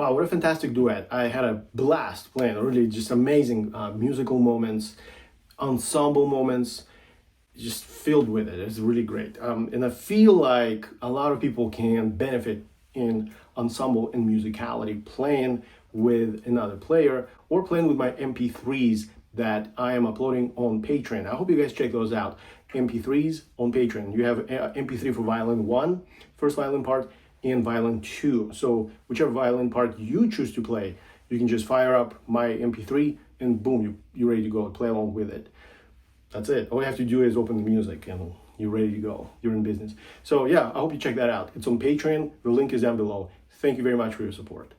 Wow, what a fantastic duet. I had a blast playing, really just amazing musical moments, ensemble moments, just filled with it. It's really great. And I feel like a lot of people can benefit in ensemble and musicality playing with another player or playing with my MP3s that I am uploading on Patreon. I hope you guys check those out. MP3s on Patreon. You have MP3 for Violin 1, first violin part, and Violin 2. So whichever violin part you choose to play, you can just fire up my MP3 and boom, you're ready to go and play along with it. That's it. All you have to do is open the music and you're ready to go. You're in business. So yeah, I hope you check that out. It's on Patreon. The link is down below. Thank you very much for your support.